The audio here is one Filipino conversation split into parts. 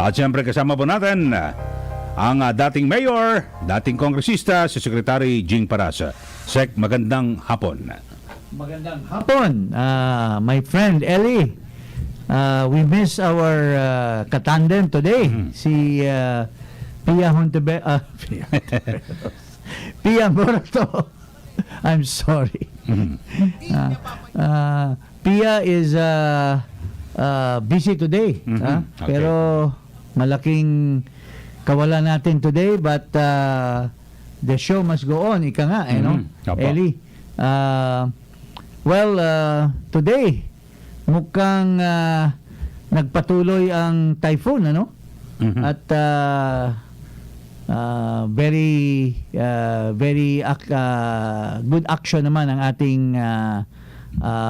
At siyempre kasama po natin ang dating mayor, dating kongresista, si Secretary Jing Parasa. Sec, magandang hapon. Magandang hapon, my friend Ellie. We miss our katandem today. Si Pia Pia Morato. I'm sorry. Pia is busy today. Okay. Pero malaking kawalan natin today, but the show must go on. Ika nga, no? Opo. Ellie. Today, mukhang nagpatuloy ang typhoon, ano? At very good action naman ang ating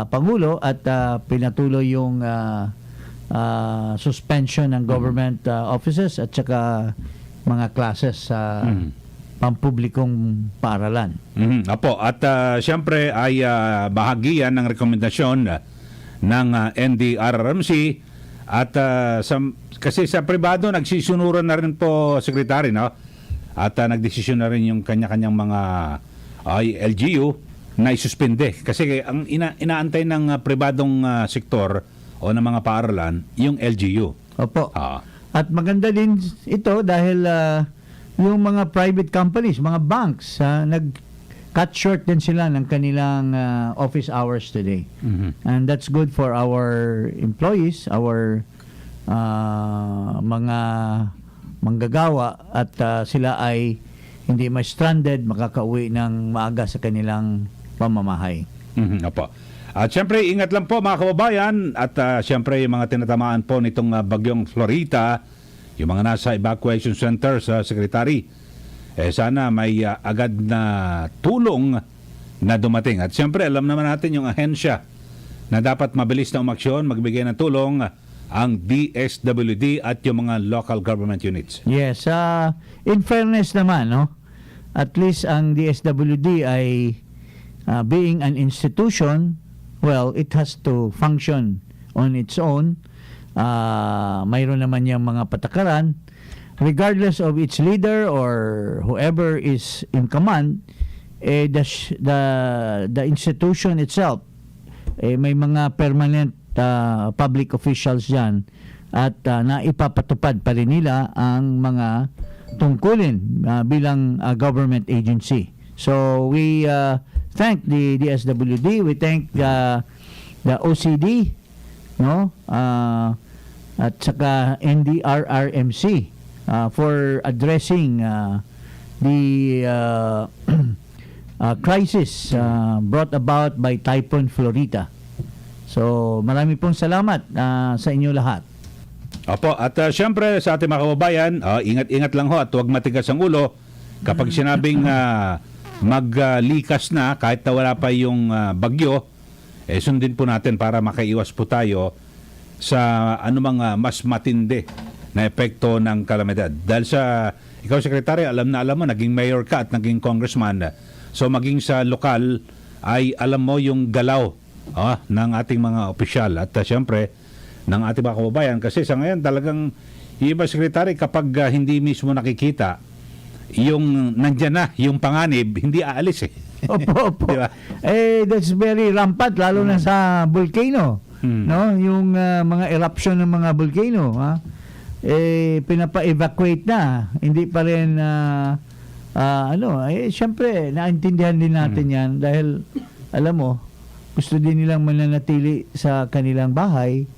Pangulo at pinatuloy yung suspension ng government offices at saka mga classes sa pampublikong paaralan. Apo, at siyempre ay bahagi yan ng rekomendasyon ng NDRRMC at kasi sa pribado nagsisunuran na rin po, Secretary, no? At nagdesisyon na rin yung kanya-kanyang mga LGU na isuspende kasi ang inaantay ng pribadong sektor o ng mga paaralan yung LGU. Opo. At maganda din ito dahil yung mga private companies, mga banks, nag-cut short din sila ng kanilang office hours today. And that's good for our employees, our mga manggagawa, at sila ay hindi ma-stranded, makakauwi ng maaga sa kanilang pamamahay. Opo. At siyempre, ingat lang po mga kababayan at siyempre yung mga tinatamaan po nitong bagyong Florita, yung mga nasa evacuation center sa Secretary, sana may agad na tulong na dumating. At siyempre, alam naman natin yung ahensya na dapat mabilis na umaksyon, magbigay ng tulong, ang DSWD at yung mga local government units. Yes, in fairness naman, no? At least ang DSWD ay being an institution, well, it has to function on its own. Mayroon naman yung mga patakaran. Regardless of its leader or whoever is in command, the institution itself, may mga permanent public officials dyan at naipapatupad pa rin nila ang mga tungkulin bilang government agency. So we thank the DSWD, we thank the OCD, no, at saka NDRRMC for addressing the crisis brought about by Typhoon Florita. So marami pong salamat sa inyo lahat. Opo, at siyempre sa ating mga kababayan, ingat-ingat lang ho at huwag matigas ang ulo kapag sinabing maglikas na kahit na wala pa yung bagyo, sundin po natin para makaiwas po tayo sa anumang mas matindi na epekto ng kalamidad. Dahil sa ikaw, Secretary, alam mo, naging mayor ka at naging congressman. So maging sa lokal ay alam mo yung galaw ng ating mga opisyal at siyempre ng ating mga kababayan. Kasi sa ngayon talagang iba, Secretary, kapag hindi mismo nakikita yung nandyan na, yung panganib, hindi aalis Opo. Diba? That's very rampant, lalo na sa volcano. No? Yung mga eruption ng mga volcano, pinapa-evacuate na. Hindi pa rin, syempre, naintindihan din natin yan dahil, alam mo, gusto din nilang mananatili sa kanilang bahay.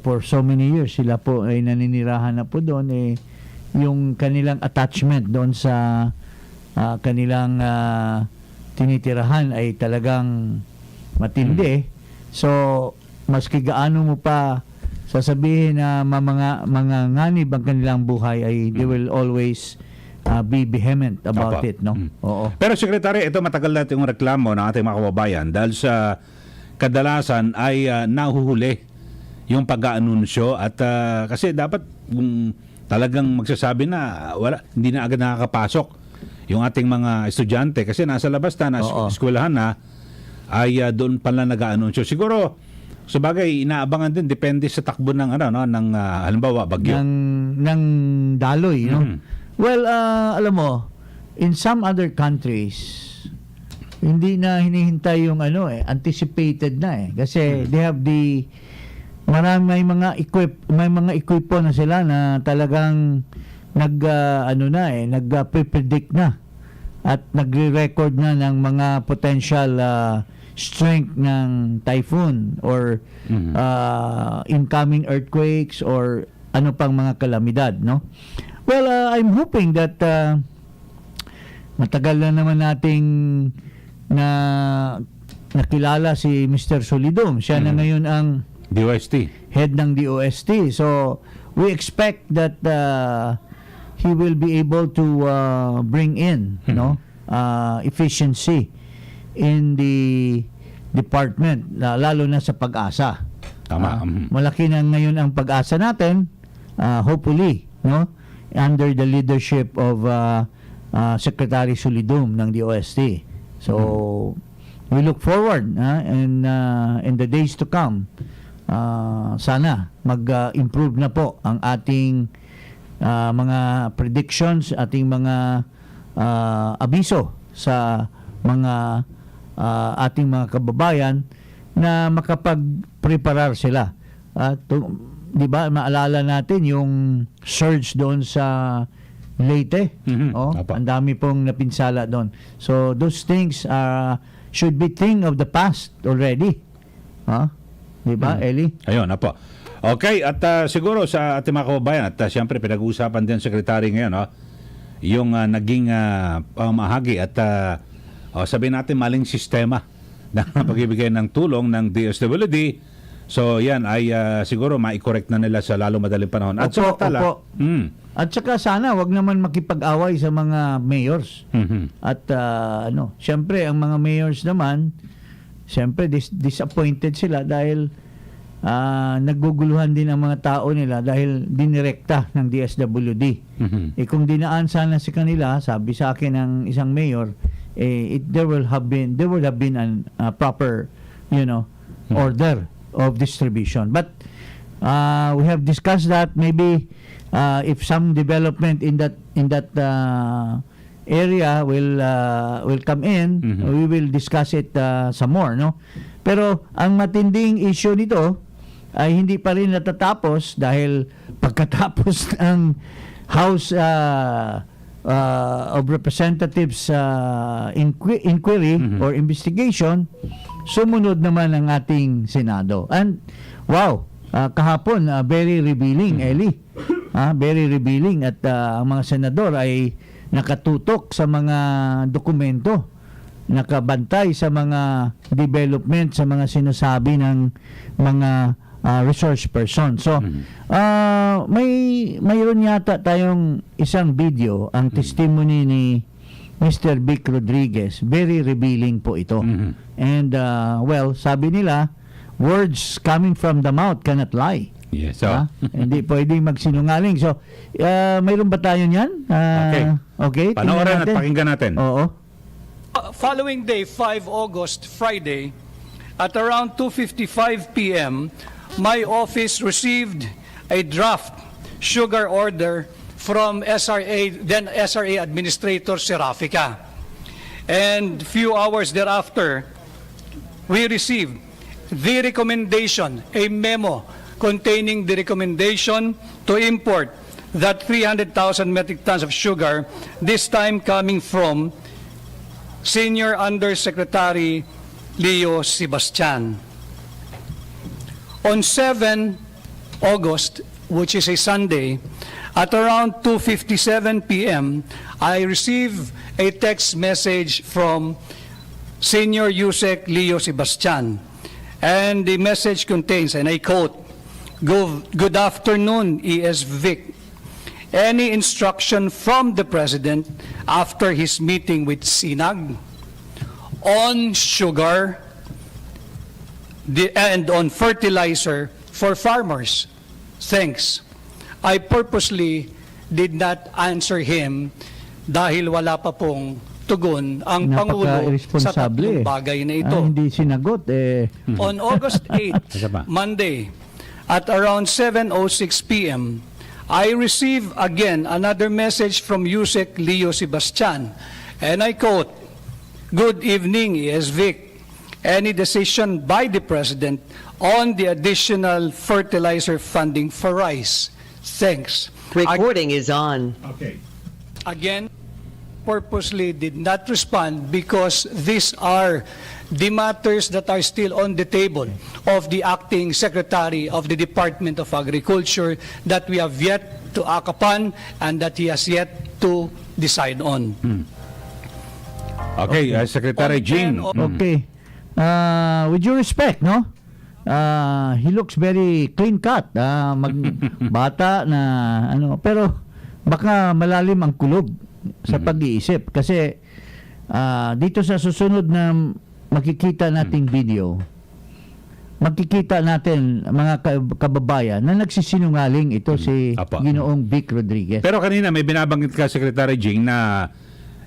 For so many years, sila po ay naninirahan na po doon. Yung kanilang attachment doon sa kanilang tinitirahan ay talagang matindi. So, maski gaano mo pa sasabihin na mga nganib ang kanilang buhay, ay they will always be vehement about it, no? Oo. Pero Secretary, ito matagal natin yung reklamo ng ating mga kababayan dahil sa kadalasan ay nahuhuli yung pag-aanunsyo at kasi dapat talagang magsasabi na hindi na agad nakakapasok yung ating mga estudyante kasi nasa labas na, nasa eskwelahan na, ay doon pala nag-aanunsyo. Siguro Sabagay, inaabangan din depende sa takbo ng halimbawa bagyo. ng daloy, no? Mhm. Well, alam mo, in some other countries, hindi na hinihintay yung anticipated na kasi they have may mga equipo na sila na talagang nagpe-predict na at nagre-record na ng mga potential strength ng typhoon or incoming earthquakes or ano pang mga kalamidad, no? Well, I'm hoping that matagal na naman nating nakilala si Mr. Solidum. Siya na ngayon ang DOST. head ng DOST. So, we expect that he will be able to bring in efficiency in the department, lalo na sa pag-asa. Tama. Malaki na ngayon ang pag-asa natin, hopefully, no? Under the leadership of Secretary Solidum ng DOST. So, we look forward in the days to come. Sana mag-improve na po ang ating mga predictions, ating mga abiso sa mga ating mga kababayan na makapag-preparar sila. Di ba, maalala natin yung surge doon sa Leyte. Ang dami pong napinsala doon. So, those things should be thing of the past already. Di ba, Eli? Ayun, apo. Okay, at siguro sa ating mga kababayan, at siyempre pinag-uusapan din Secretary ngayon, yung naging pamahagi at sabihin natin maling sistema na pagbibigay ng tulong ng DSWD. So yan ay siguro ma-correct na nila sa lalo madaling panahon. At Opo. At saka sana wag naman makipag-away sa mga mayors. At siyempre ang mga mayors naman, siyempre disappointed sila dahil nagguguluhan din ang mga tao nila dahil dinirekta ng DSWD. Kung dinaan sana sa kanila, sabi sa akin ng isang mayor, there will have been an proper order of distribution. But we have discussed that maybe if some development in that area will come in, we will discuss it some more, no? Pero ang matinding issue nito ay hindi pa rin natatapos dahil pagkatapos ng House of Representatives inquiry or investigation, sumunod naman ang ating Senado. And wow, kahapon very revealing, Eli. Very revealing at ang mga senador ay nakatutok sa mga dokumento, nakabantay sa mga development, sa mga sinasabi ng mga resource person. So, mayroon yata tayong isang video, ang testimony ni Mr. Vic Rodriguez. Very revealing po ito. And, well, sabi nila, words coming from the mouth cannot lie. Yes, so. Hindi pwedeng magsinungaling. So, mayroon ba tayo niyan? Okay. Panoorin at pakinggan natin. Oo. Following day, 5 August, Friday, at around 2:55 p.m., my office received a draft sugar order from then SRA Administrator Serafica. And few hours thereafter, we received the recommendation, a memo containing the recommendation to import that 300,000 metric tons of sugar, this time coming from Senior Undersecretary Leo Sebastian. On 7 August, which is a Sunday, at around 2:57 p.m., I received a text message from Senior Yusek Leo Sebastian. And the message contains, and I quote, "Good afternoon, ES Vic. Any instruction from the President after his meeting with SINAG on sugar and on fertilizer for farmers? Thanks." I purposely did not answer him dahil wala pa pong tugon ang Pangulo sa tatlong Napaka-irresponsable bagay na ito. Hindi sinagot On August 8, Isa pa. Monday, at around 7:06 p.m., I received again another message from Yusek Leo Sebastian, and I quote, "Good evening, ES Vic. Any decision by the President on the additional fertilizer funding for rice? Thanks." Recording is on. Okay. Again, purposely did not respond because these are the matters that are still on the table of the acting Secretary of the Department of Agriculture that we have yet to act upon and that he has yet to decide on. Okay, Secretary On Jing. 10 Okay. With due respect, no? He looks very clean cut. Bata na ano, pero baka malalim ang kulog sa pag-iisip kasi dito sa susunod na makikita nating video, makikita natin mga kababayan na nagsisinungaling ito si Apa. Ginoong Vic Rodriguez. Pero kanina may binabanggit ka, Secretary Jing, na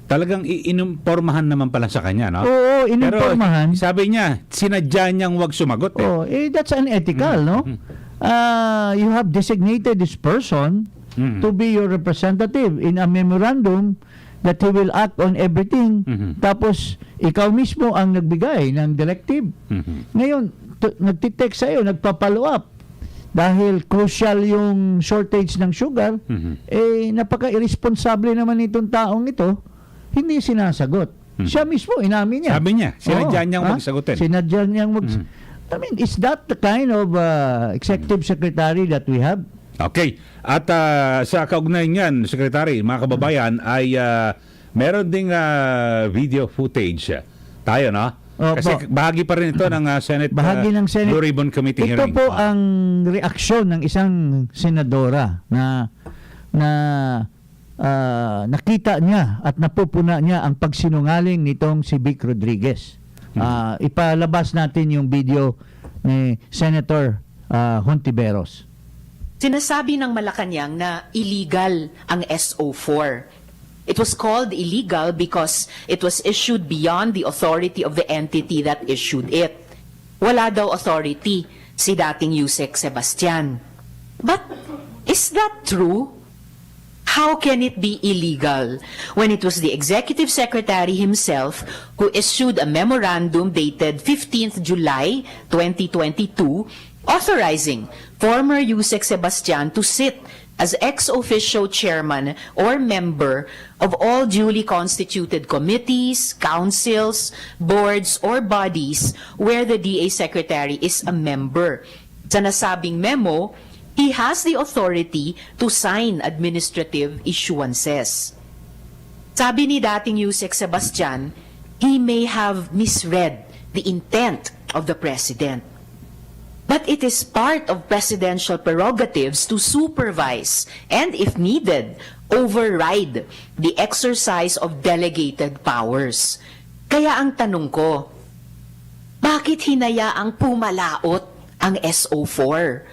talagang iinumpormahan naman pala sa kanya, no? Oo, inupormahan. Pero sabi niya, sinadya niyang wag sumagot. Oh, that's unethical, no? You have designated this person to be your representative in a memorandum that he will act on everything. Tapos, ikaw mismo ang nagbigay ng directive. Ngayon, nagtitext sa'yo, nagpa-follow up. Dahil crucial yung shortage ng sugar, napaka-irresponsible naman itong taong ito, hindi sinasagot. Siya mismo, inamin niya. Sabi niya, sinadya Oo, niyang ha? wag sagutin. Sinadya niyang I mean, is that the kind of executive secretary that we have? Okay. At sa kaugnay niyan, Secretary, mga kababayan, ay meron ding video footage tayo, no? Opo. Kasi bahagi pa rin ito ng Senate, Bahagi ng Senate. Blue Ribbon Committee Ito hearing. po ang reaksyon ng isang senadora na nakita niya at napupuna niya ang pagsinungaling nitong si Vic Rodriguez. Ipalabas natin yung video ni Senator Hontiveros. Sinasabi ng Malacanang na illegal ang SO4. It was called illegal because it was issued beyond the authority of the entity that issued it. Wala daw authority si dating Yusek Sebastian. But is that true? How can it be illegal when it was the Executive Secretary himself who issued a memorandum dated 15th July 2022 authorizing former Yusek Sebastian to sit as ex officio chairman or member of all duly constituted committees, councils, boards, or bodies where the DA Secretary is a member. Sa nasabing memo, he has the authority to sign administrative issuances. Sabi ni dating Yusek Sebastian, he may have misread the intent of the President. But it is part of presidential prerogatives to supervise and, if needed, override the exercise of delegated powers. Kaya ang tanong ko, bakit hinayaang pumalaot ang SO4?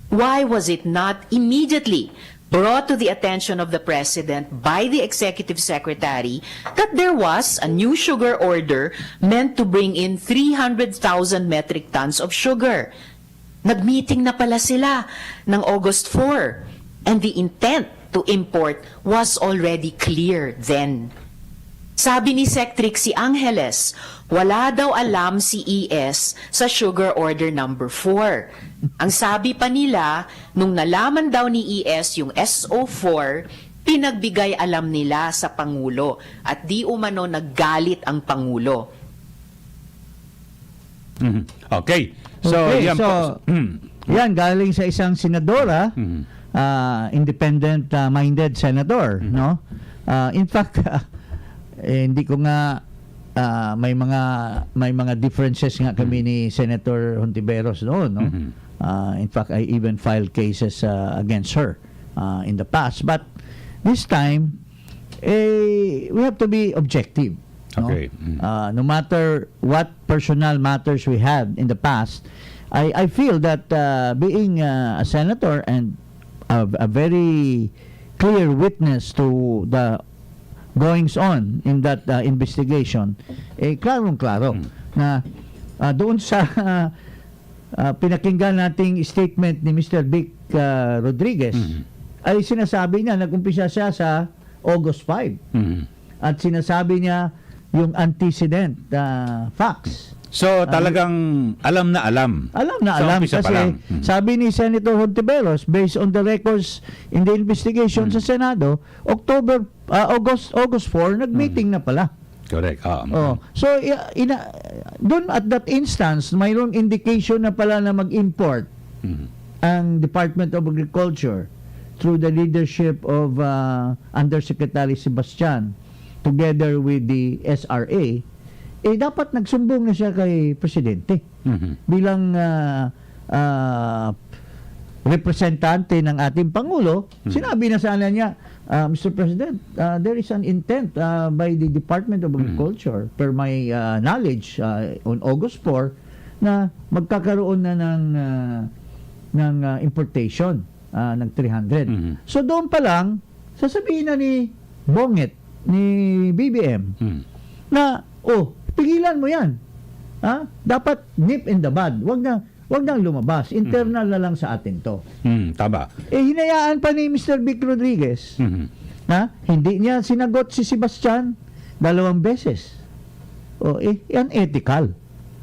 Why was it not immediately brought to the attention of the President by the Executive Secretary that there was a new sugar order meant to bring in 300,000 metric tons of sugar? Nag-meeting na pala sila ng August 4, and the intent to import was already clear then. Sabi ni Sec. Trixie Angeles, wala daw alam si ES sa sugar order number 4. Ang sabi pa nila, nung nalaman daw ni ES yung SO4, pinagbigay alam nila sa Pangulo at di umano naggalit ang Pangulo. Okay. So, Okay, yan so, po. yan, galing sa isang senadora, independent-minded senador, no? In fact, hindi ko nga may mga differences nga kami ni Senator Hontiveros noon, no? In fact, I even filed cases against her in the past, but this time we have to be objective, no? Okay. No matter what personal matters we had in the past, I feel that being a senator and a very clear witness to the goings on in that investigation, klarong-klaro na doon sa pinakinggan nating statement ni Mr. Vic Rodriguez, ay sinasabi niya, nag-umpisa siya sa August 5. At sinasabi niya yung antecedent facts. So talagang alam na alam. Alam na Sa alam umpisa pa kasi lang. sabi ni Senator Hontiveros, based on the records in the investigation sa Senado, August 4, nag-meeting na pala. Correct. So doon at that instance, mayroong indication na pala na mag-import ang Department of Agriculture through the leadership of Undersecretary Sebastian together with the SRA, dapat nagsumbong na siya kay Presidente bilang representante ng ating Pangulo. Sinabi na sana niya, Mr. President, there is an intent by the Department of Agriculture, per my knowledge, on August 4, na magkakaroon na ng importation ng 300. So doon pa lang, sasabihin na ni Bonget, ni BBM, na, pigilan mo yan. Dapat nip in the bud. Wag nang lumabas. Internal na lang sa atin to. Tama. Hinayaan pa ni Mr. Vic Rodriguez na hindi niya sinagot si Sebastian 2 beses. Unethical.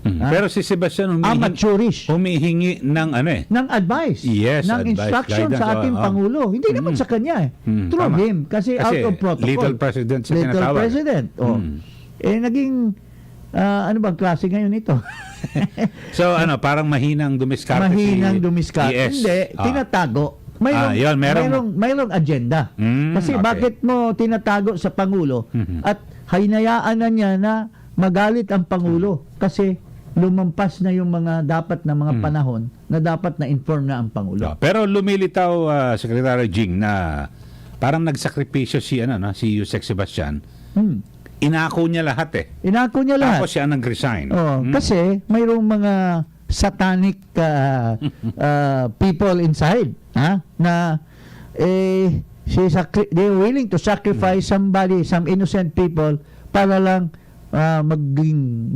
Pero si Sebastian Amateurish. humihingi ng Ng advice. Yes, ng advice, instruction guidance, sa ating Pangulo. Hindi naman sa kanya through tama. him. Kasi out of protocol. Little President siya Little tinatawag. President. Naging ano bang klase ngayon ito? So parang mahinang dumiskarte Mahinang dumiskarte. ES. Hindi, tinatago. Mayroong agenda. Kasi okay. bakit mo tinatago sa Pangulo at hinayaan na niya na magalit ang Pangulo kasi lumampas na yung mga dapat na mga panahon na dapat na inform na ang Pangulo. Pero lumilitaw Secretary Jing na parang nagsakripisyo si Yusek Sebastian. Inako niya lahat Inako niya lahat. Tapos siya nag-resign. Kasi mayroong mga satanic people inside na they're willing to sacrifice somebody, some innocent people para lang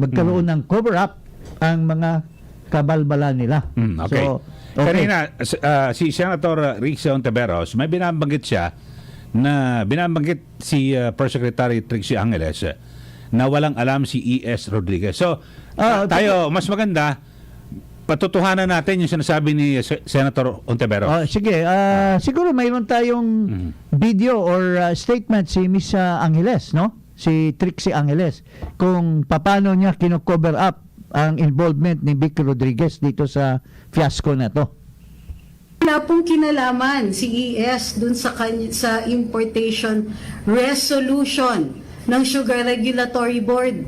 magkaroon ng cover-up ang mga kabalbala nila. Okay. So, okay. Kanina, si Senator Risa Hontiveros, may binabanggit si First Secretary Trixie Angeles na walang alam si E.S. Rodriguez. So, tayo, mas maganda, patutuhanan natin yung sinasabi ni Senator Hontiveros. Sige, siguro mayroon tayong video or statement si Miss Angeles, no? Si Trixie Angeles, kung paano niya kino-cover up ang involvement ni Vic Rodriguez dito sa fiasco na to. Wala pong kinalaman si ES dun sa importation resolution ng Sugar Regulatory Board.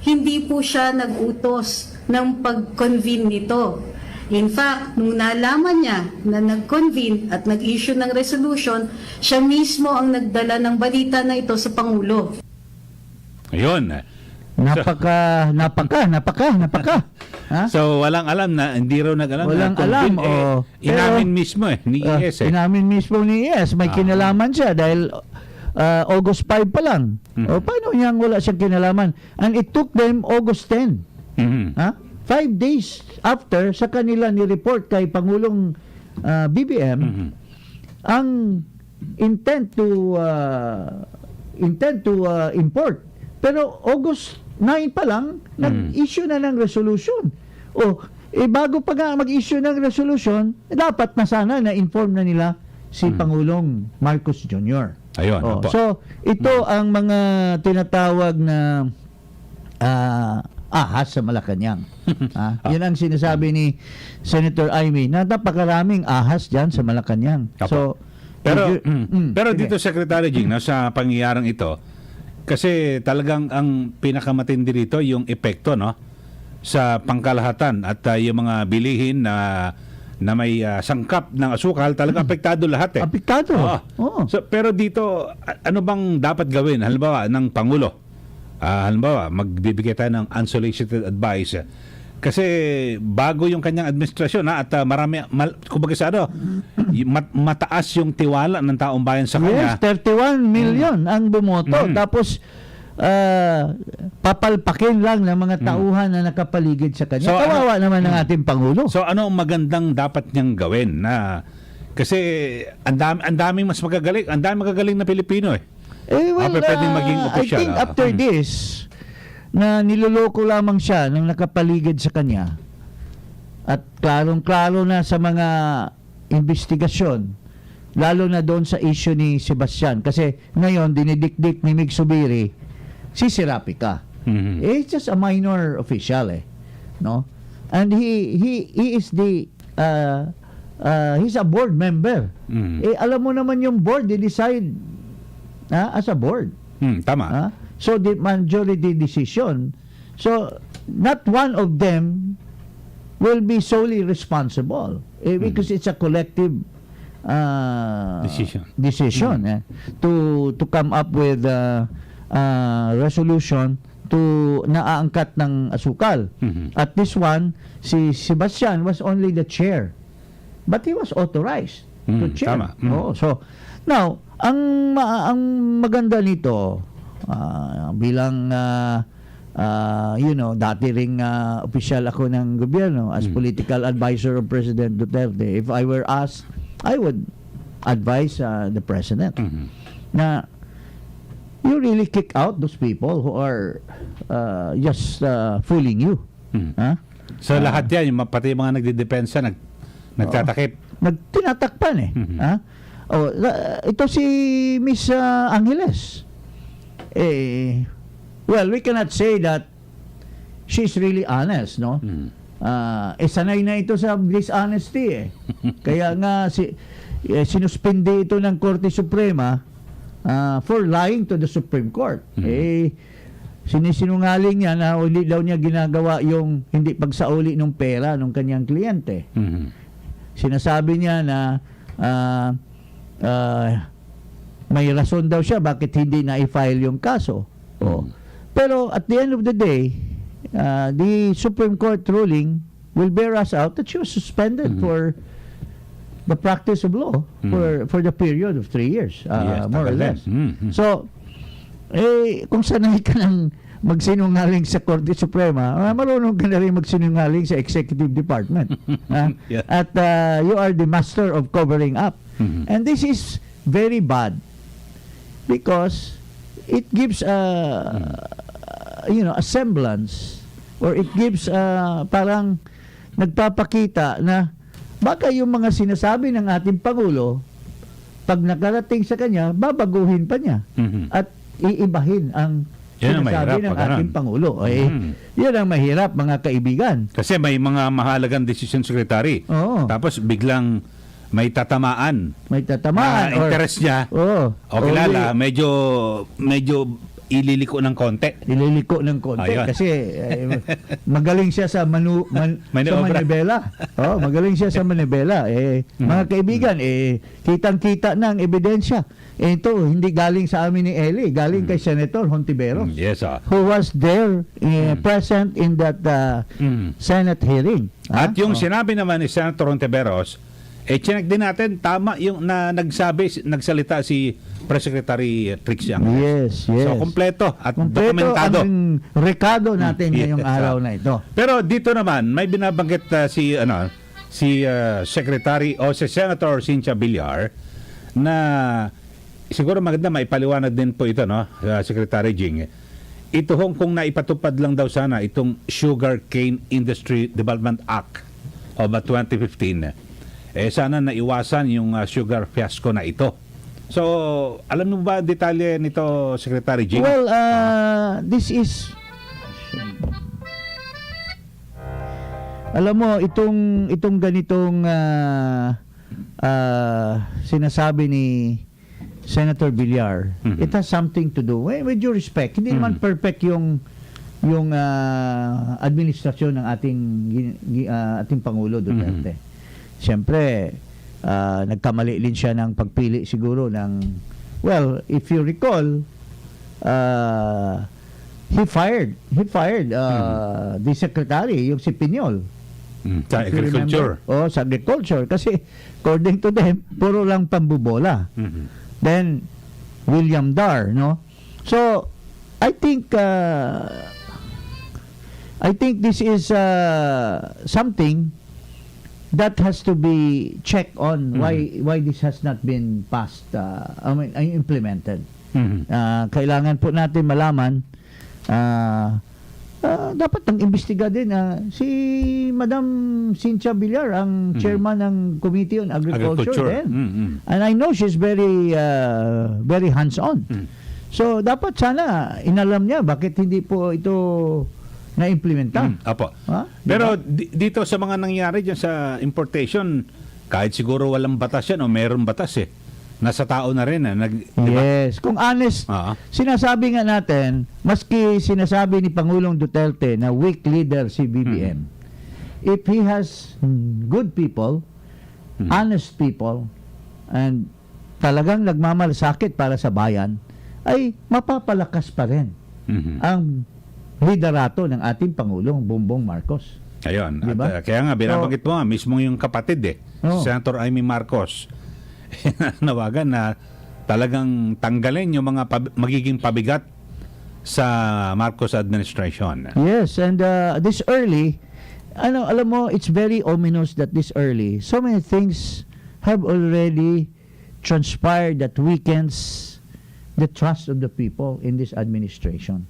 Hindi po siya nag-utos ng pag-convene nito. In fact, nung nalaman niya na nag-convene at nag-issue ng resolution, siya mismo ang nagdala ng balita na ito sa Pangulo. Ayun. Napaka. Ha? So, walang alam na, hindi raw nag-alam. Walang na alam. Inamin mismo ni ES. Inamin mismo ni ES. May kinalaman siya dahil August 5 pa lang. Paano niyang wala siyang kinalaman? And it took them August 10. 5 days after sa kanila ni-report kay Pangulong BBM ang intent to import. Pero August 9 pa lang, nag-issue na ng resolution. Bago pa nga mag-issue ng resolution, dapat na sana na-inform na nila si Pangulong Marcos Jr. Ayun. So, ito ang mga tinatawag na ahas sa Malacanang. Yun ang sinasabi ni Senator Amy na napakaraming ahas dyan sa Malacanang. So, pero dito, Secretary Jing, sa pangyayaring ito, kasi talagang ang pinakamatindi dito yung epekto sa pangkalahatan at yung mga bilihin na may sangkap ng asukal, talagang apektado lahat Apektado. So, pero dito, ano bang dapat gawin? Halimbawa, ng Pangulo. Halimbawa, magbibigay tayo ng unsolicited advice Kasi bago yung kanyang administrasyon at marami kumbaga sa ano, mataas yung tiwala ng taong bayan sa Yes, kanya. 31 million ang bumoto. Tapos papalpakin lang ng mga tauhan na nakapaligid sa kanya. So, Kawawa naman ng ating Pangulo. So ano ang magandang dapat niyang gawin na kasi ang daming mas magagaling, ang daming magagaling na Pilipino eh. Pwedeng maging I opisyal, think after this, na niloloko lamang siya ng nakapaligid sa kanya at klarong-klaro na sa mga investigasyon, lalo na doon sa issue ni Sebastian. Kasi ngayon, dinidikdik ni Mig Subiri, si Serapika. He's just a minor official no? And he is the he's a board member. Alam mo naman yung board, they decide as a board. Tama. So the majority decision. So not one of them will be solely responsible because it's a collective decision to come up with resolution to naaangkat ng asukal. At this one, si Sebastian was only the chair. But he was authorized to chair. Tama. So now, ang maganda nito bilang dati ring opisyal ako ng gobyerno as political advisor of President Duterte. If I were asked, I would advise the President na you really kick out those people who are just fooling you. So lahat yan, yung pati yung mga nagdidepensa, nagtatakip. Tinatakpan ito si Miss Angeles. Well, we cannot say that she's really honest, no? Sanay na ito sa dishonesty Kaya nga sinuspindi ito ng Korte Suprema for lying to the Supreme Court. Sinisinungaling niya na hindi daw niya ginagawa yung hindi pagsauli ng pera ng kanyang kliyente. Sinasabi niya na may rason daw siya bakit hindi na i-file yung kaso. Pero at the end of the day, the Supreme Court ruling will bear us out that she was suspended for the practice of law for the period of 3 years, more or less. So, kung sanay ka ng magsinungaling sa Korte Suprema, marunong ka na rin magsinungaling sa Executive Department. At you are the master of covering up. And this is very bad because it gives a semblance, or it gives parang nagpapakita na baka yung mga sinasabi ng ating Pangulo pag nakarating sa kanya, babaguhin pa niya at iibahin ang sinasabi ng ating Pangulo. Yun ang mahirap, mga kaibigan. Kasi may mga mahalagang decision secretary. Tapos biglang may tatamaan. Interest niya. O kilala, medyo ililiko ng konti. Ayun. Kasi magaling siya sa manibela. Magaling siya sa manibela. Mga kaibigan, kitang-kita ng ebidensya. Ito, hindi galing sa amin ni Eli, galing kay Senator Hontiveros. Yes, who was there present in that Senate hearing. At yung sinabi naman ni Senator Hontiveros, chinek din natin, tama yung nagsalita si Press Secretary Trix Yang. Yes. So, kompleto at dokumentado. Ang rekado natin ngayong araw na ito. Pero dito naman, may binabanggit si Secretary o si Senator Cynthia Villar na siguro maganda maipaliwanag din po ito, no, Secretary Jing. Ito kung naipatupad lang daw sana itong Sugar Cane Industry Development Act of 2015. Sana naiwasan yung sugar fiasco na ito. So, alam mo ba detalye nito, Secretary Jing? Well, this is... Alam mo, itong ganitong sinasabi ni Senator Villar, it has something to do, with due respect, hindi naman perfect yung administrasyon ng ating Pangulo Duterte. Siyempre, nagkamali din siya ng pagpili siguro ng, well, if you recall, he fired the secretary, yung si Piñol. Sa If you agriculture. remember. Oh, sa agriculture. Kasi, according to them, puro lang pambubola. Then, William Dar, no? So, I think this is something that has to be checked on why this has not been passed, implemented. Kailangan po natin malaman dapat ang imbestiga din si Madam Cynthia Villar ang chairman ng Committee on Agriculture din. And I know she's very hands-on. So dapat sana inalam niya bakit hindi po ito na-implementa. Apo. Ha? Pero dito sa mga nangyari dyan sa importation, kahit siguro walang batas yan o meron batas nasa tao na rin. Diba? Yes. Kung honest, sinasabi nga natin, maski sinasabi ni Pangulong Duterte na weak leader si BBM, if he has good people, honest people, and talagang nagmamalasakit para sa bayan, ay mapapalakas pa rin ang liderato ng ating Pangulong Bongbong Marcos. Ayun. Diba? At, kaya nga, binabanggit mo nga, mismo yung kapatid Senator Amy Marcos, nawagan na talagang tanggalin yung mga magiging pabigat sa Marcos administration. Yes, and this early, alam mo, it's very ominous that this early, so many things have already transpired that weakens the trust of the people in this administration.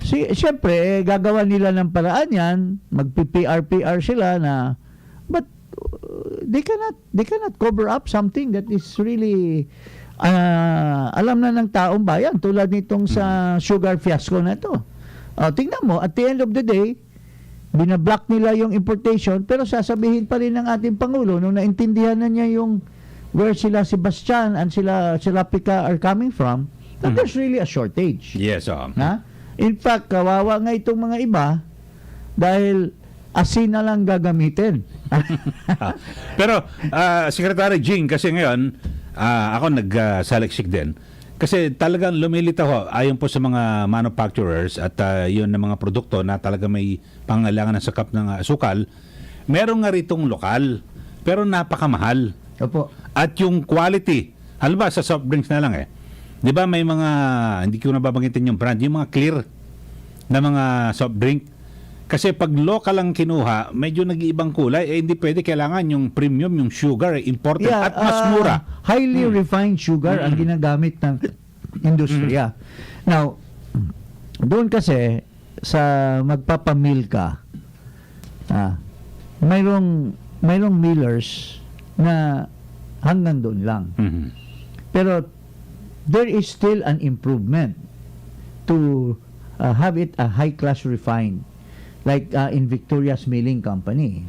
Siyempre, gagawa nila ng paraan yan, magpi-PR sila na, but they cannot cover up something that is really alam na ng taong bayan, tulad nitong sa sugar fiasco na ito. Tingnan mo, at the end of the day, binablock nila yung importation, pero sasabihin pa rin ng ating Pangulo nung naintindihan na niya yung where sila Sebastian and sila Pica are coming from, that there's really a shortage. Yes, In fact, kawawa nga itong mga iba dahil asin na lang gagamitin. Pero, Secretary Jing, kasi ngayon, ako nagsaliksik din. Kasi talagang lumilitaw ho, ayon po sa mga manufacturers at yun ng mga produkto na talaga may pangailangan ng sakap ng asukal, meron nga ritong lokal, pero napakamahal. Opo. At yung quality, halimbawa sa soft drinks na lang di ba may mga, hindi ko nababanggitin yung brand, yung mga clear na mga soft drink. Kasi pag local lang kinuha, medyo nag-iibang kulay, hindi pwede, kailangan yung premium, yung sugar, imported at mas mura. Highly refined sugar ang ginagamit ng industriya. Now, doon kasi sa magpapamil ka, mayroong millers na hanggang doon lang. Pero there is still an improvement to have it a high-class refined. Like in Victoria's Milling Company.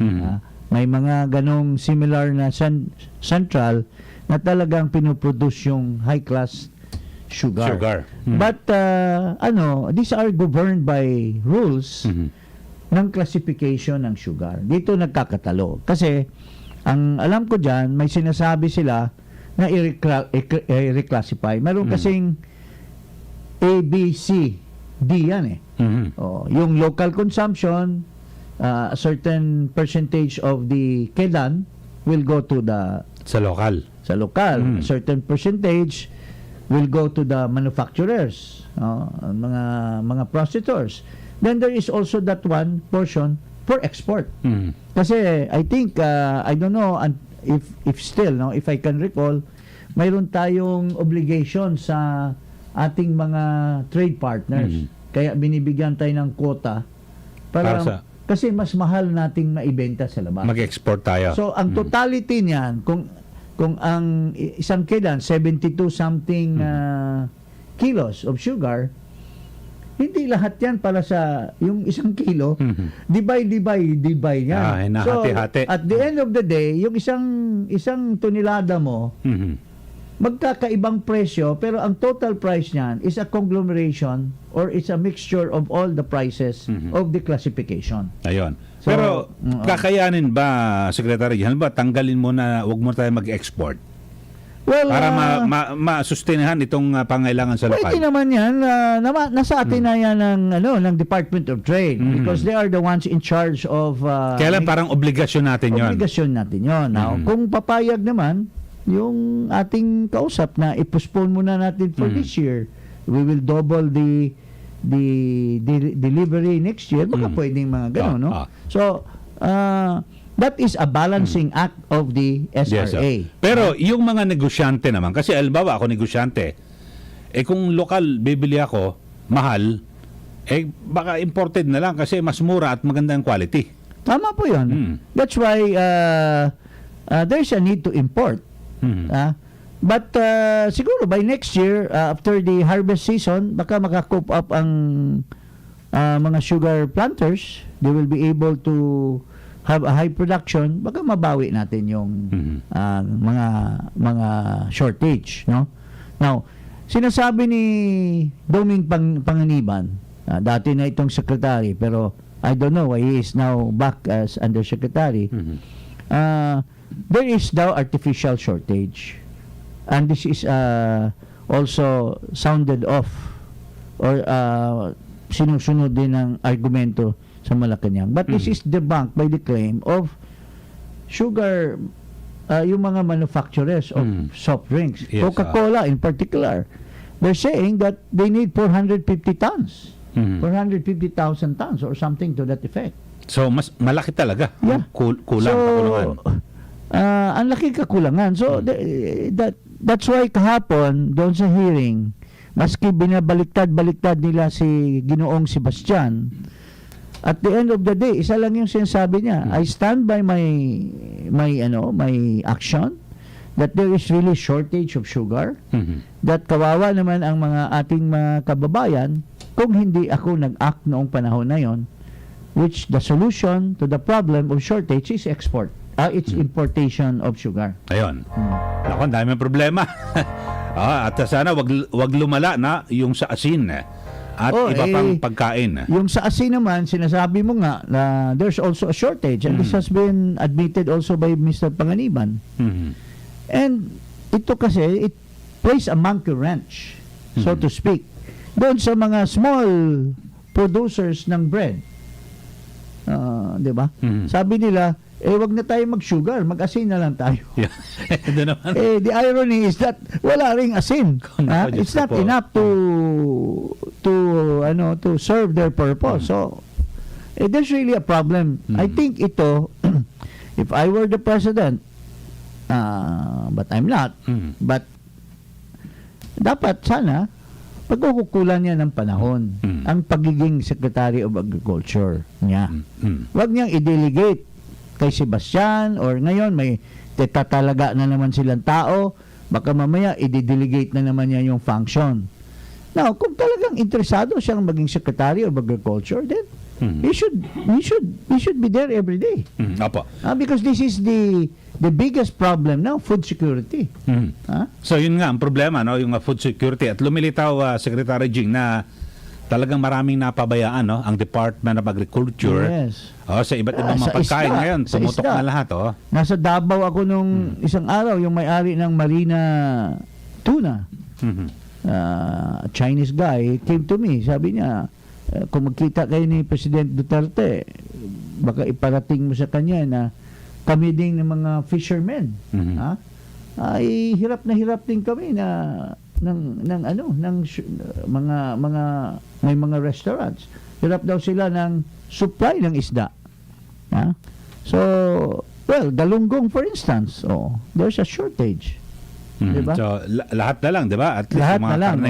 May mga ganong similar na central na talagang pinoproduce yung high-class sugar. But, these are governed by rules ng classification ng sugar. Dito nagkakatalo. Kasi, ang alam ko dyan, may sinasabi sila na i-reclassify. Meron kasing A, B, C, D yan yung local consumption, a certain percentage of the kedan will go to the Sa local. A certain percentage will go to the manufacturers, mga processors. Then there is also that one portion for export. Kasi I think I don't know if still if I can recall, mayroon tayong obligation sa ating mga trade partners. Kaya binibigyan tayo ng quota para kasi mas mahal nating maibenta sa labas. Mag-export tayo. So ang totality niyan, kung ang isang kedan 72 something kilos of sugar, hindi lahat yan para sa yung isang kilo, divide yan. So hati-hati. at the end of the day, yung isang tonelada mo, magkakaibang presyo, pero ang total price niyan is a conglomeration or it's a mixture of all the prices of the classification. Ayun. So, pero kakayanin ba, Secretary, halimbawa tanggalin mo na, wag mo tayo mag-export? Well, para ma-sustainahan itong pangailangan sa lokal. pwede naman yan. Nasa atin na yan ng Department of Trade because they are the ones in charge of Kailan parang obligasyon natin yon. obligasyon natin yun. Now, kung papayag naman yung ating kausap na i-postpone muna natin for this year, we will double the delivery next year, baka pwedeng mga gano'n, no? So, that is a balancing act of the Yes, SRA. Pero yung mga negosyante naman, kasi halimbawa ako negosyante, kung lokal bibili ako, mahal, baka imported na lang kasi mas mura at maganda ang quality. Tama po yun. That's why there's a need to import. But siguro by next year, after the harvest season, baka makakope up ang mga sugar planters. They will be able to have a high production. Baka mabawi natin yung mga shortage, no? Now, sinasabi ni Doming Panganiban, dati na itong secretary, pero I don't know why he is now back as undersecretary. There is now artificial shortage. And this is also sounded off or sinusunod din ng argumento sa Malacanang. But this is debunked by the claim of sugar, yung mga manufacturers of soft drinks. Yes, Coca-Cola in particular. They're saying that they need 450 tons. 450,000 tons or something to that effect. So, mas malaki talaga. Yeah. Kulang kakulangan. Ang laking kakulangan. So, that's why kahapon, doon sa hearing, maski binabaliktad-baliktad nila si Ginoong Sebastian, at the end of the day, isa lang yung sinasabi niya, I stand by my action that there is really shortage of sugar, that kawawa naman ang mga ating mga kababayan kung hindi ako nag-act noong panahon na yon, which the solution to the problem of shortage is export. It's importation of sugar. Ayun. Naku, ang dami ng problema. At sana wag lumala na yung sa asin at iba pang pagkain. Yung sa asin naman, sinasabi mo nga na there's also a shortage, and this has been admitted also by Mr. Panganiban. And ito kasi, it plays a monkey wrench, so to speak, doon sa mga small producers ng bread. Di ba? Sabi nila, wag na tayo mag-sugar, mag-asin na lang tayo. Yeah. Ito naman. The irony is that wala ring asin. It's not enough to serve their purpose. So, there's really a problem. I think ito, if I were the president, but I'm not, but dapat sana pagkukulan niya ng panahon ang pagiging Secretary of Agriculture niya. Wag niyang i-delegate kay Sebastian or ngayon may tatalaga na naman silang tao, baka mamaya i-delegate na naman niya yung function. Now, kung talagang interesado siyang maging Secretary of Agriculture, then he should be there every day. Opo. Because this is the biggest problem now, food security. So yun nga ang problema, no, yung food security, at lumilitaw Secretary Jing na talagang maraming napabayaan, no, ang Department of Agriculture. Yes. Sa iba't ibang mga Sa pagkain isda, ngayon, sa tumutok isda. na lahat, Nasa Davao ako nung isang araw, yung may-ari ng Marina Tuna, Chinese guy, came to me, sabi niya, kung magkita kayo ni President Duterte, baka iparating mo sa kanya na kami ding ng mga fishermen, ay hirap na hirap din kami na may mga restaurants. Hirap daw sila ng supply ng isda. So, well, galunggong for instance, there's a shortage. Diba? So lahat na lang, 'di ba? At least Lahat yung mga na lang.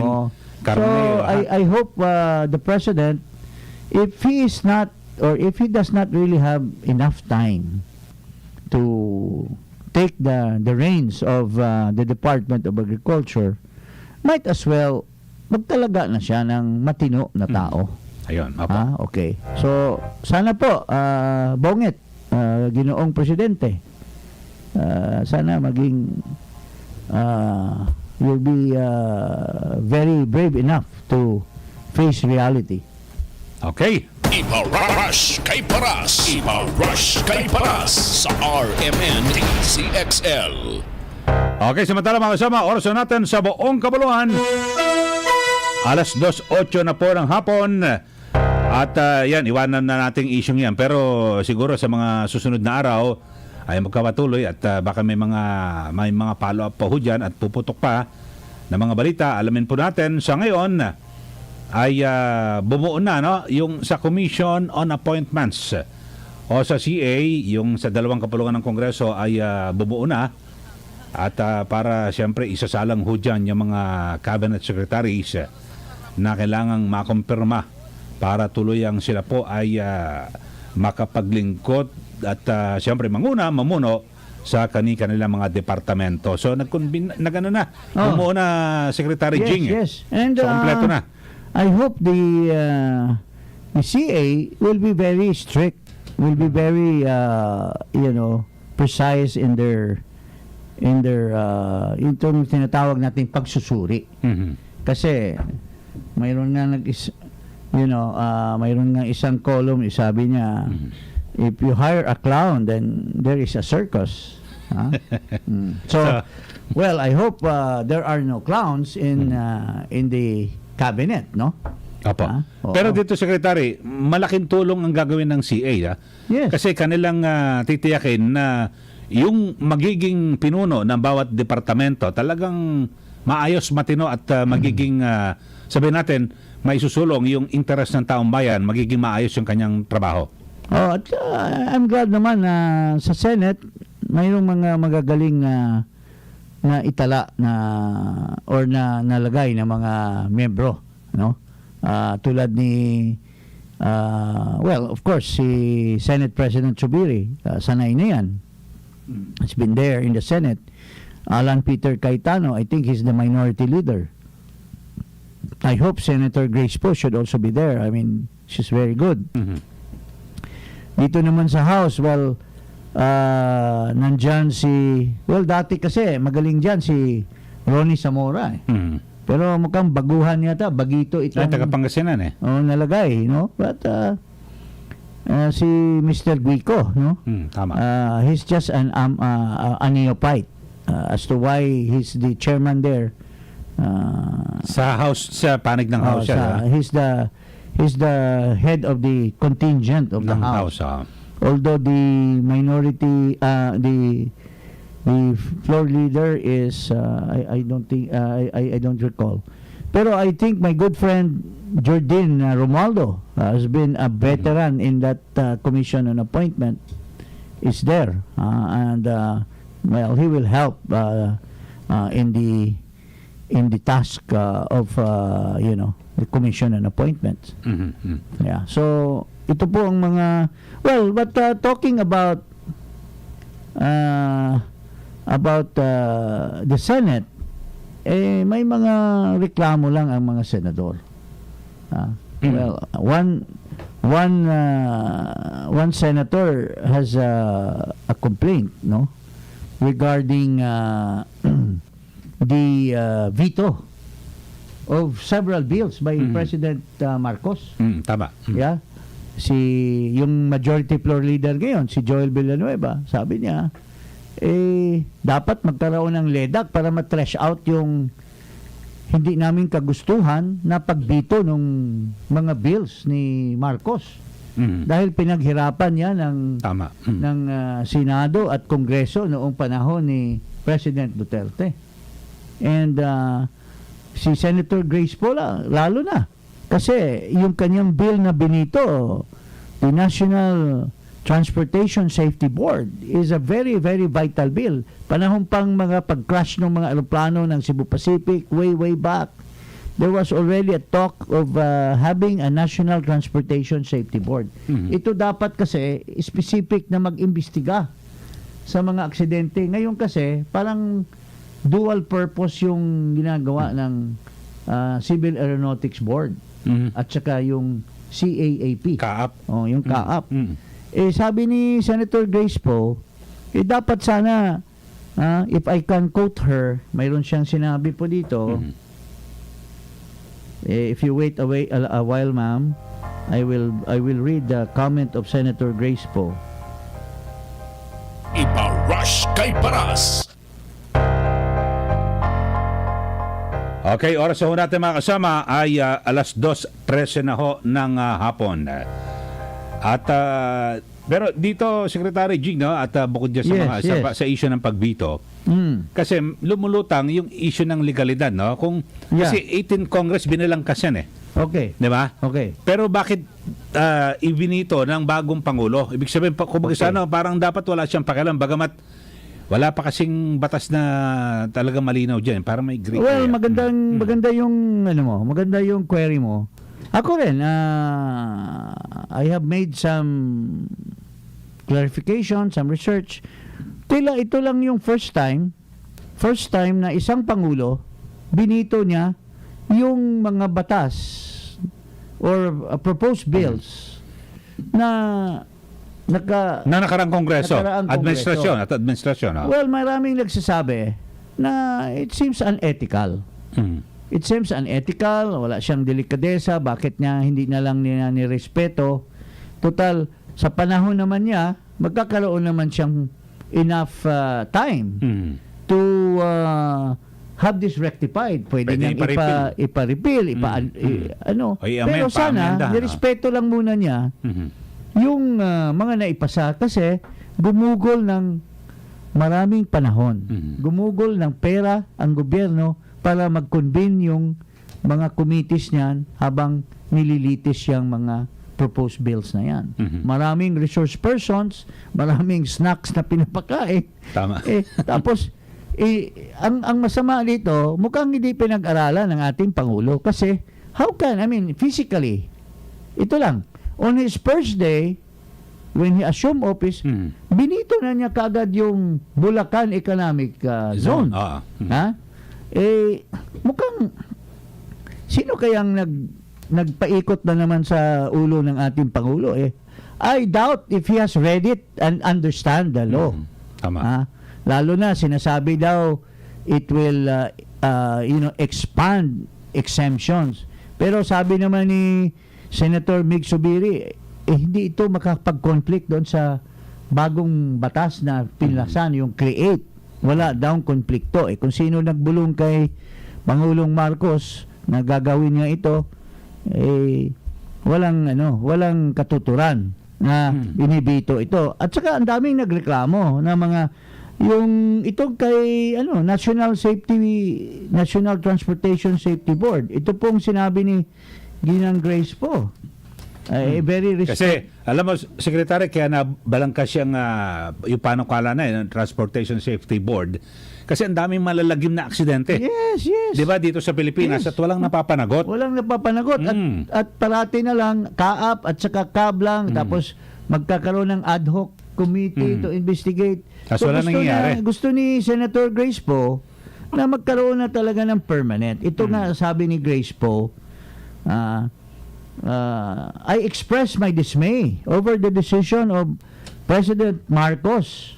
karne, So, I hope the President, if he is not, or if he does not really have enough time to take the reins of the Department of Agriculture, might as well magtalaga na siya ng matino na tao. Ayun, opo. Okay. So, sana po, Bongit, Ginoong Presidente, sana maging you'll be very brave enough to face reality. Okay. Iparush kay Paras. Iparush kay Paras sa RMN DCXL. Okay, samantala mga kasama, oras na natin sa buong kabuluhan. Alas 2:08 na po ng hapon. At yan, iwanan na nating isyong yan. Pero siguro sa mga susunod na araw ay magkapatuloy at baka may mga follow-up pa ho dyan at puputok pa na mga balita. Alamin po natin sa ngayon ay bumuo na, no, yung sa Commission on Appointments o sa CA, yung sa dalawang kapulungan ng Kongreso ay bumuo na. At para siyempre isasalang ho dyan yung mga cabinet secretaries na kailangang makumpirma para tuluyang sila po ay makapaglingkod at siyempre mamuno sa kanilang mga departamento. So nagano na, bumuo na Secretary Jing. Yes. And so kompleto na. I hope the CA will be very strict, will be very precise in their itong tinatawag nating pagsusuri. Kasi mayroon nga mayroon nga isang column, sabi niya, if you hire a clown, then there is a circus. So, well, I hope there are no clowns in the cabinet, no? Opo. Oo. Pero dito, Secretary, malaking tulong ang gagawin ng CA. Yes. Kasi kanilang titiyakin na yung magiging pinuno ng bawat departamento talagang maayos, matino at magiging, sabihin natin, maisusulong yung interes ng taong bayan, magiging maayos yung kanyang trabaho. At I'm glad naman na sa Senate mayroong mga magagaling na itala na or na nalagay na mga membro, no? Tulad ni well, of course, si Senate President Zubiri, sanay na yan. It's been there in the Senate. Alan Peter Cayetano, I think he's the minority leader. I hope Senator Grace Poe should also be there. I mean, she's very good. Dito naman sa House, well, nandyan dati kasi magaling dyan si Ronnie Zamora. Pero mukhang baguhan yata, bagito itong... Ay, taga Pangasinan nalagay, no? But si Mr. Guico, no? Tama. He's just a neophyte as to why he's the chairman there. Sa House, sa panig ng House siya. He's the head of the contingent of the Ng House. House. Although the minority, the floor leader is I don't think I don't recall. Pero I think my good friend Jordin Romualdo has been a veteran in that commission on appointment, is there, and well, he will help in the task of the commission on appointments. Yeah. So ito po ang mga but talking about the Senate, may mga reklamo lang ang mga senador. Well, one senator has a complaint, no, regarding the veto of several bills by President Marcos. Tama. Yeah. Yung majority floor leader ngayon, si Joel Villanueva, sabi niya, dapat magkaroon ng LEDAC para ma-trash out yung hindi namin kagustuhan na pagbito ng mga bills ni Marcos. Dahil pinaghirapan niya ng Senado at Kongreso noong panahon ni President Duterte. And si Senator Grace Poe lalo na. Kasi yung kanyang bill na binito, the National Transportation Safety Board, is a very, very vital bill. Panahon pang mga pag-crash ng mga aeroplano ng Cebu Pacific, way back, there was already a talk of having a National Transportation Safety Board. Ito dapat kasi specific na mag-imbestiga sa mga aksidente. Ngayon kasi, parang dual purpose yung ginagawa ng Civil Aeronautics Board at saka yung CAAP. Kaap. Yung Kaap. Sabi ni Senator Grace Poe, dapat sana, if I can quote her, mayroon siyang sinabi po dito, if you wait a while, ma'am, I will read the comment of Senator Grace Poe. Ipa-rush kay Paras. Okay, oras ho natin mga kasama ay alas 2:13 na ho ng hapon. At pero dito Secretary Jing, no, at bukod dyan sa Yes, mga yes. sa issue ng pagbito, kasi lumulutang yung issue ng legalidad, no? Kung Yeah. kasi 18 Congress binilang kasi Okay. 'di ba? Okay. Pero bakit ibinito ng bagong pangulo? Ibig sabihin kumbaga Okay. parang dapat wala siyang pakialam bagamat wala pa kasing batas na talagang malinaw diyan, parang may gray Well, area. maganda yung maganda yung query mo. Ako rin, I have made some clarification, some research. Ito lang yung first time na isang pangulo binito niya yung mga batas or proposed bills na na nakarang kongreso, Nakaraang kongreso. administrasyon. well, maraming nagsasabi na it seems unethical. It seems unethical, wala siyang delikadesa, bakit niya hindi na lang niya nirespeto. Total, sa panahon naman niya, magkakaroon naman siyang enough time to have this rectified. Pwede niyang ipa-repeal, ano. O i-amend, Pero sana, pa-amenda, nirespeto lang muna niya yung mga naipasa kasi gumugol ng maraming panahon. Gumugol ng pera ang gobyerno para mag-convene yung mga committees niyan habang nililitis yung mga proposed bills na yan. Maraming resource persons, maraming snacks na pinapakain. Tama. Tapos, ang masama dito, mukhang hindi pinag-aralan ng ating Pangulo kasi physically, ito lang, on his first day, when he assumed office, binito na niya kagad yung Bulacan Economic Zone. Ha? Mukhang sino kayang nagpaikot na naman sa ulo ng ating Pangulo? I doubt if he has read it and understand the law. Tama. Ha? Lalo na sinasabi daw it will expand exemptions. Pero sabi naman ni Senator Mig Zubiri, hindi ito makapag-conflict doon sa bagong batas na pinlasan, yung create. Wala daw konflikto. Kung sino nagbulong kay Pangulong Marcos na gagawin niya ito, walang katuturan na inibito ito. At saka ang daming nagreklamo na itong kay National Transportation Safety Board. Ito pong sinabi ni Ginang Grace po. Very Kasi alam mo Secretary, kaya nabalangkas siyang yung panukala na ng Transportation Safety Board kasi ang daming malalagim na aksidente. Yes. 'Di ba dito sa Pilipinas Yes. at walang napapanagot. Walang napapanagot at parati na lang kaap at saka kab lang tapos magkakaroon ng ad hoc committee to investigate. Tapos wala nangyayari. Gusto ni Senator Grace po na magkaroon na talaga ng permanent. Ito nga sabi ni Grace po, I express my dismay over the decision of President Marcos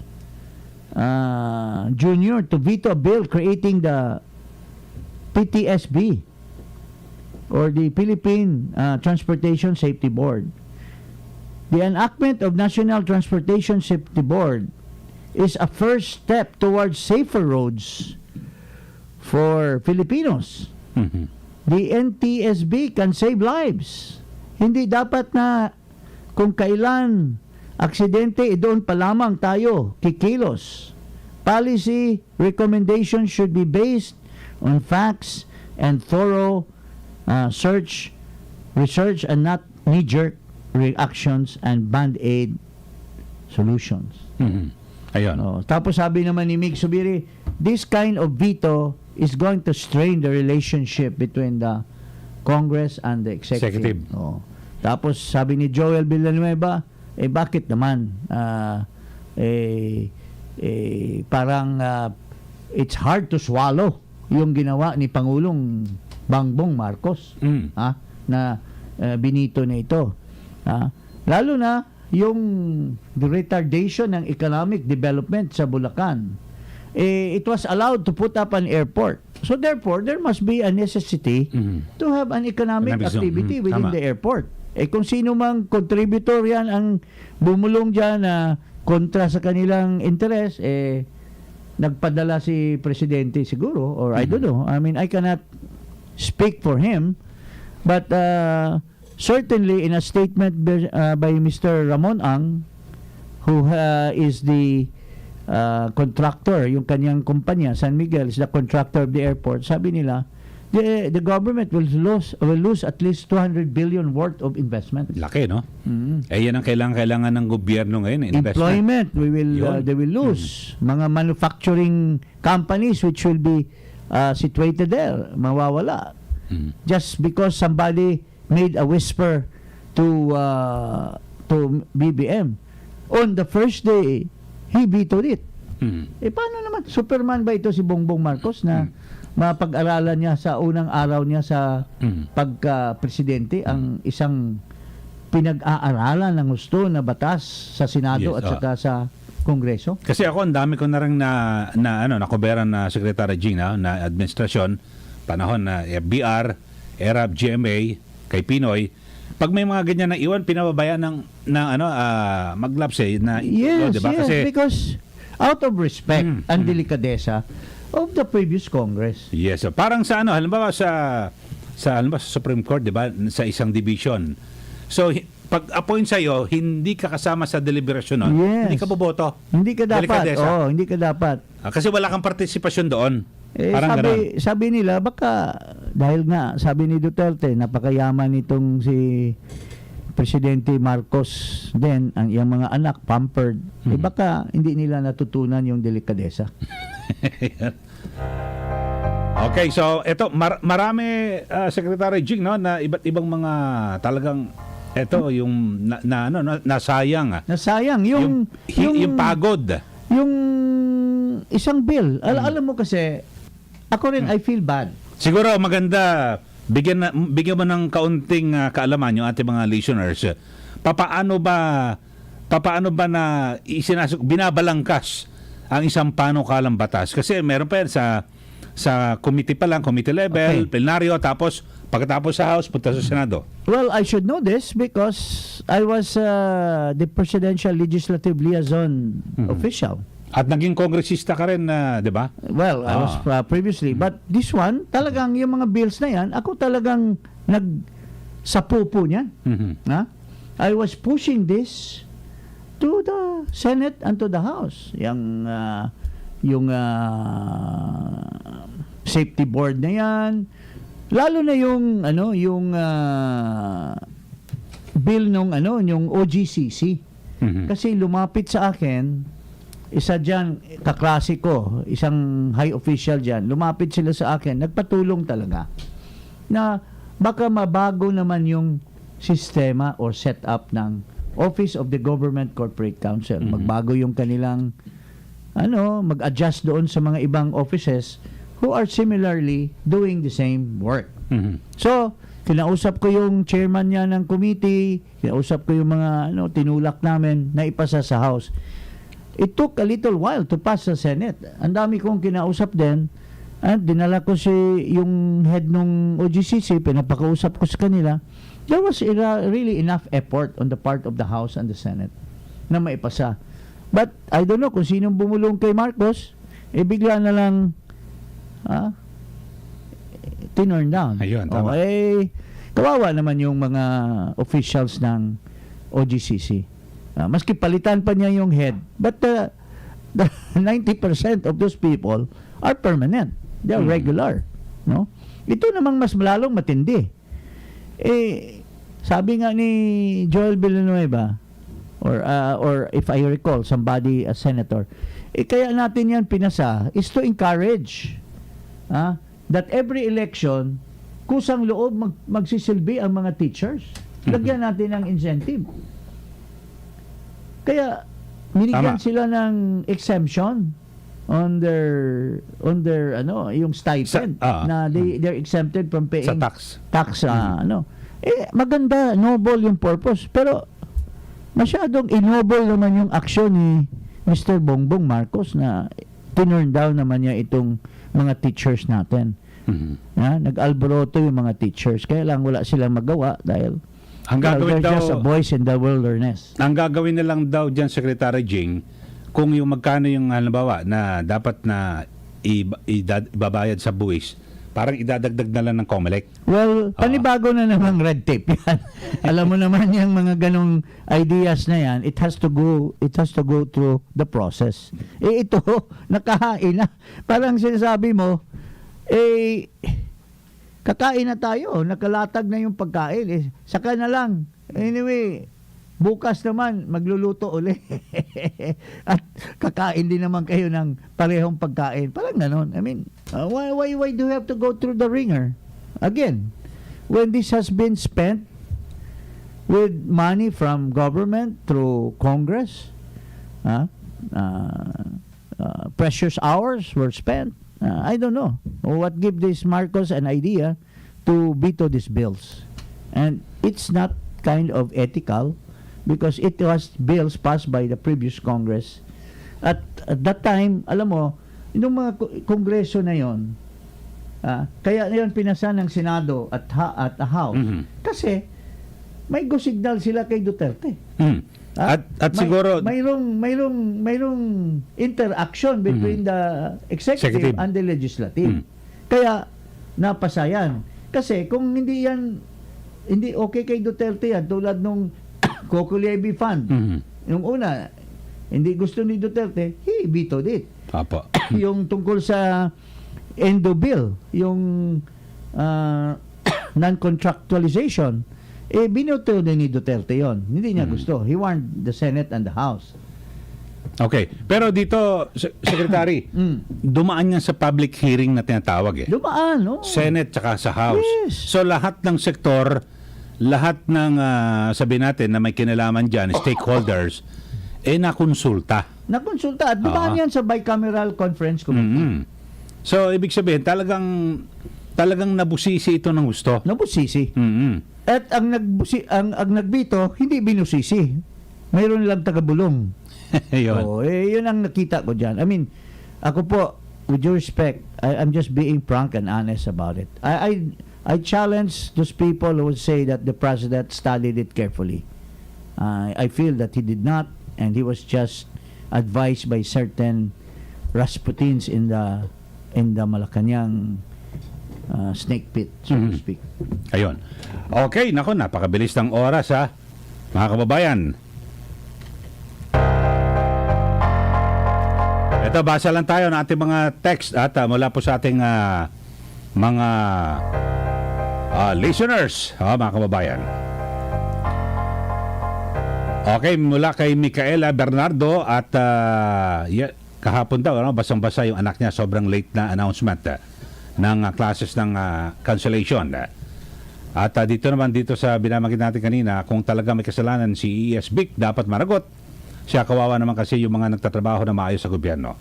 Jr. to veto a bill creating the PTSB or the Philippine Transportation Safety Board. The enactment of National Transportation Safety Board is a first step towards safer roads for Filipinos. The NTSB can save lives. Hindi dapat na kung kailan aksidente, doon pa lamang tayo kikilos. Policy recommendations should be based on facts and thorough research and not knee-jerk reactions and band-aid solutions. Ayun. Tapos sabi naman ni Mig Zubiri, this kind of veto is going to strain the relationship between the Congress and the Executive. Tapos sabi ni Joel Villanueva, bakit naman? Parang it's hard to swallow yung ginawa ni Pangulong Bongbong Marcos na binito na ito. Lalo na yung retardation ng economic development sa Bulacan. It was allowed to put up an airport. So therefore, there must be a necessity to have an economic activity within Tama. the airport. Kung sino mang contributor yan ang bumulong dyan na kontra sa kanilang interes, nagpadala si Presidente siguro, or I don't know. I mean, I cannot speak for him, but certainly in a statement by Mr. Ramon Ang, who is the contractor, yung kanyang kumpanya, San Miguel is the contractor of the airport, sabi nila, the government will lose at least 200 billion worth of investment. Laki, no? Yan ang kailangan ng gobyerno ngayon, investment. Employment, Yun. they will lose. Mga manufacturing companies which will be situated there, mawawala. Just because somebody made a whisper to BBM. On the first day, he vetoed it. Paano naman? Superman ba ito si Bongbong Marcos na mapag-aralan niya sa unang araw niya sa pagka-presidente ang isang pinag-aaralan ng gusto na batas sa Senado Yes, at saka sa Kongreso? Kasi ako, ang dami ko na rin nakoberan na Secretary Gina na administrasyon, panahon na BR, ERAB, GMA, kay Pinoy. Pag may mga ganyan na iwan, pinababayaan ng maglapse na Yes, diba? yes, Kasi, because out of respect and delikadesa of the previous Congress. yes, parang sa halimbawa sa Supreme Court, 'di ba, sa isang division. So pag-appoint sa iyo, hindi ka kasama sa deliberasyon nun. Yes. Hindi ka boboto. Hindi ka dapat. Delikadesa. Hindi ka dapat. Kasi wala kang partisipasyon doon. Parang ganon. sabi nila, baka, dahil nga, sabi ni Duterte, napakayaman itong si Presidente Marcos din, ang iyang mga anak, pampered, baka hindi nila natutunan yung delikadesa. Okay, so ito, marami, Secretary Jing, no, na iba't ibang mga talagang, ito, yung nasayang. Nasayang, yung Pagod. Yung isang bill. Alam mo kasi, ako rin, I feel bad. Siguro maganda bigyan mo ng kaunting kaalaman yung ating mga listeners. Papaano ba na binabalangkas ang isang panukalang batas? Kasi meron pa yan sa committee pa lang, committee level, plenaryo, tapos pagkatapos sa House, punta sa Senado. Well, I should know this because I was the Presidential Legislative Liaison official. At naging kongresista ka rin, di ba? Well, I was previously. But this one, talagang yung mga bills na yan, ako talagang nagsapupo niyan. Ha? I was pushing this to the Senate and to the House. Yung safety board na yan. Lalo na yung bill yung OGCC. Kasi lumapit sa akin, isa dyan, kaklase ko, isang high official dyan, lumapit sila sa akin, nagpatulong talaga na baka mabago naman yung sistema or setup ng Office of the Government Corporate Counsel. Magbago yung kanilang mag-adjust doon sa mga ibang offices who are similarly doing the same work. So, kinausap ko yung chairman niya ng committee, kinausap ko yung mga tinulak namin na ipasa sa House. It took a little while to pass sa Senate. Ang dami kong kinausap din at dinala ko yung head ng OGCC, pinapakausap ko sa kanila. There was really enough effort on the part of the House and the Senate na maipasa. But I don't know kung sinong bumulong kay Marcos, bigla na lang tinurn down. Ayun, tama. Kawawa naman yung mga officials ng OGCC. Maski palitan pa niya yung head, but the 90% of those people are permanent. They are regular, no? Ito namang mas lalong matindi. Sabi nga ni Joel Villanueva, or if I recall, somebody, a senator, kaya natin yan pinasa is to encourage that every election, kusang loob magsisilbi ang mga teachers. Lagyan natin ng incentive. Kaya binigyan sila ng exemption on their yung stipend na they're exempted from paying sa tax. Maganda, noble yung purpose, pero masyadong innoble naman yung aksyon ni Mr. Bongbong Marcos na tinurn down naman niya itong mga teachers natin. Nag-alboroto yung mga teachers, kaya lang wala silang magawa dahil ang gagawin they're daw, just a voice in the wilderness. ang gagawin na lang daw dyan, Secretary Jing, kung yung magkano yung halimbawa na dapat na ibabayad sa buwis, parang idadagdag na lang ng COMELEC. Well, panibago na namang red tape yan. Alam mo naman yung mga ganong ideas na yan, it has to go through the process. Ito, nakahain na. Parang sinasabi mo, kakain na tayo, nakalatag na yung pagkain. Saka na lang. Anyway, bukas naman, magluluto uli. At kakain din naman kayo ng parehong pagkain. Parang ganon. I mean, why do you have to go through the ringer? Again, when this has been spent with money from government through Congress, precious hours were spent. I don't know. What give this Marcos an idea to veto these bills? And it's not kind of ethical because it was bills passed by the previous Congress. At that time, alam mo, yung mga kongreso na yon, kaya yon pinasa ng Senado at the House. Kasi may go signal sila kay Duterte. At siguro mayroong interaction between the executive and the legislative. Kaya napasa yan. Kasi kung hindi okay kay Duterte yan, tulad nung Coco Levy Fund. Yung una, hindi gusto ni Duterte, he vetoed it. Apo. Yung tungkol sa Endo Bill, yung non-contractualization, binoto din ni Duterte yon. Hindi niya gusto. He warned the Senate and the House. Okay. Pero dito, Secretary, dumaan yan sa public hearing na tinatawag eh. Dumaan, no? Senate tsaka sa House. Yes. So lahat ng sektor, lahat ng sabi natin na may kinalaman dyan, stakeholders, nakonsulta. Nakonsulta. At dumaan yan sa bicameral conference committee. So ibig sabihin, talagang nabusisi ito ng gusto. Nabusisi. Mm-hmm. At ang nagbito, hindi binusisi. Mayroon nilang tagabulong. Yun. Yun ang nakita ko dyan. I mean, ako po, with due respect, I'm just being frank and honest about it. I challenge those people who would say that the president studied it carefully. I feel that he did not, and he was just advised by certain Rasputins in the Malacanang snake pit, so to speak. Ayun. Okay, nako, napakabilis ng oras ha, mga kababayan. Ito, basa lang tayo ng ating mga text at mula po sa ating mga listeners, mga kababayan. Okay, mula kay Micaela Bernardo at kahapon daw, basang-basa yung anak niya, sobrang late na announcement ng classes ng cancellation. At dito sa binamagit natin kanina, kung talaga may kasalanan si ESBIC, dapat managot. Siya, kawawa naman kasi yung mga nagtatrabaho na maayos sa gobyerno.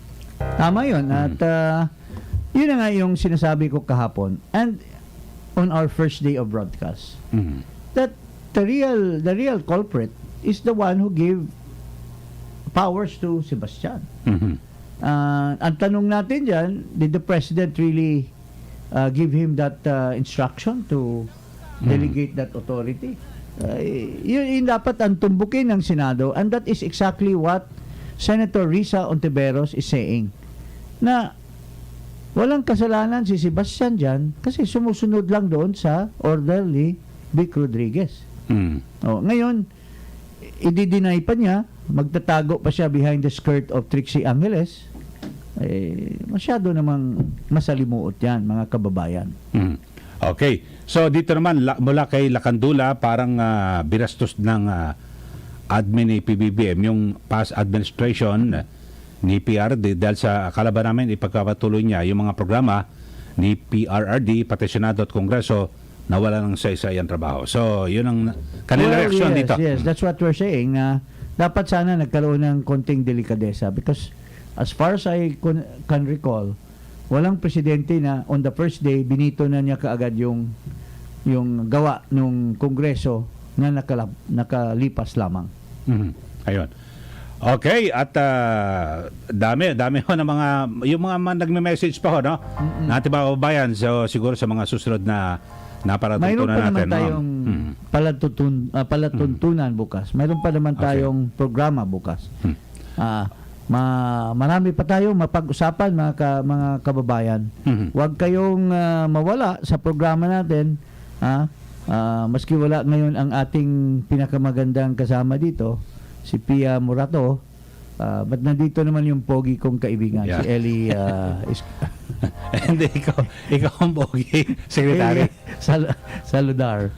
Tama yun. At yun na nga yung sinasabi ko kahapon. And on our first day of broadcast, that the real culprit is the one who gave powers to Sebastian. Ang tanong natin dyan, did the president really give him that instruction to delegate that authority? Yun dapat ang tumbukin ng Senado, and that is exactly what Senator Risa Ontiveros is saying, na walang kasalanan si Sebastian dyan kasi sumusunod lang doon sa order ni Vic Rodriguez. Ngayon, i-deny pa niya, magtatago pa siya behind the skirt of Trixie Angeles. Masyado namang masalimuot yan, mga kababayan. Okay. So dito naman mula kay Lakandula, parang binastos ng admin ni PBBM yung past administration ni PRD dahil sa kalaban namin ipagpapatuloy niya yung mga programa ni PRRD, pati Senado at Kongreso na wala ng saysayang trabaho. So yun ang kanilang reaksyon dito. Yes, that's what we're saying. Dapat sana nagkaroon ng konting delikadesa because as far as I can recall, walang presidente na on the first day binito na niya kaagad yung gawa ng Kongreso na nakalipas lamang. Ayun. Okay, at dami ho ng mga yung mga nagme-message pa ho, no? Natin mga kababayan, so siguro sa mga susunod na mayroon pa naman natin, tayong palatuntunan bukas. Mayroon pa naman tayong programa bukas. marami pa tayo mapag-usapan mga kababayan. Huwag kayong mawala sa programa natin. Maski wala ngayon ang ating pinakamagandang kasama dito, si Pia Morato. But nandito naman yung pogi kong kaibigan, Yeah. si Ellie Hindi, ikaw ang pogi, Secretary. Saludar.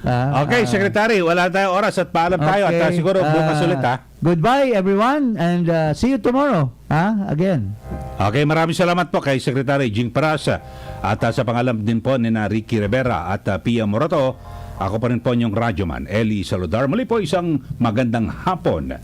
Okay, Secretary, wala tayong oras at paalam tayo at siguro bukas ulit ha. Goodbye everyone and see you tomorrow. Again. Okay, maraming salamat po kay Secretary Jing Parasa at sa pangalan din po ni na Ricky Rivera at Pia Morato. Ako pa rin po yung radyoman, Eli Saludar. Muli po isang magandang hapon